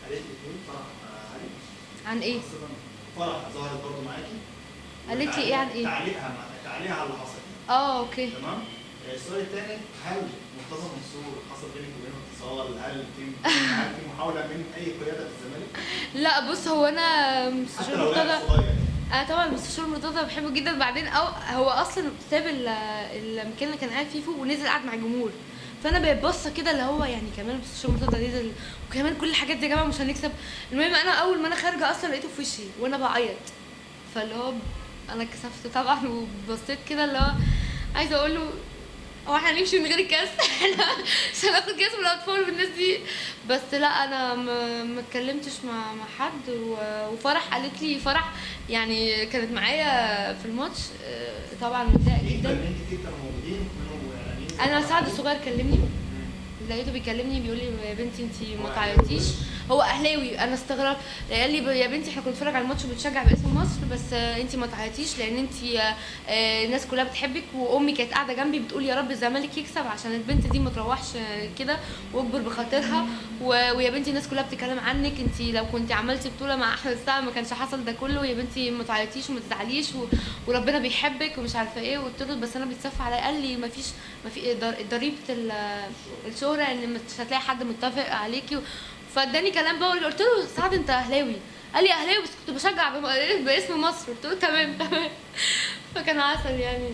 قالت لي ايه فرح علي عن ايه؟ فرح ظهرت برضه معاكي قالت لي ايه عن ايه؟ تعليقها على اللي حصل. اوكي تمام. السؤال الثاني، هل مرتضى منصور حصل بينك وبينه اتصال؟ هل في محاوله من اي قياده في الزمالك؟ لا بص، هو انا حتى مستشار لو لاعب مرتضى، صغير يعني. انا طبعا مستشار مرتضى بحبه جدا. بعدين هو اصلا ساب المكان اللي كان قاعد فيه فوق ونزل قعد مع الجمهور، فانا بقيت باصه كده اللي هو يعني كمان مستشار مرتضى نزل وكمان كل الحاجات دي يا جماعه مش هنكسب. المهم انا اول ما انا خارجه اصلا لقيته في وشي وانا بعيط، فاللي هو انا كسفت طبعا وبصيت كده اللي هو عايزه اقول له هو احنا هنمشي من غير الكاس؟ احنا مش هناخد كاس من الاطفال والناس دي. بس لا انا ما اتكلمتش مع حد. وفرح قالت لي، فرح يعني كانت معايا في الماتش، طبعا متضايقه جدا. ان انت كتير كانوا موجودين منهم اعلاميين. انا سعد الصغير كلمني، لقيته بيكلمني بيقول لي يا بنتي انتي ما تعيطيش. هو اهلاوي، انا استغربت. قال لي يا بنتي احنا كنا بنتفرج على الماتش وبتشجع باسم مصر، بس انتي ما تعيطيش لان انتي الناس كلها بتحبك. وامي كانت قاعده جنبي بتقول يا رب الزمالك يكسب عشان البنت دي ما تروحش كده، واكبر بخاطرها. ويا بنتي الناس كلها بتتكلم عنك، انتي لو كنتي عملتي بطوله مع احمد السقا ما كانش حصل ده كله. يا بنتي ما تعيطيش وما تزعليش وربنا بيحبك ومش عارفه ايه. وقلت له بس انا بيتصف عليا. قال لي ما في ضريبه الشهره ان مش هتلاقي حد متفق عليكي. فاداني كلام بقى. قلت له سعد انت اهلاوي؟ قال لي اهلاوي بس كنت بشجع باسم مصر. قلت له تمام تمام. فكان عسل يعني.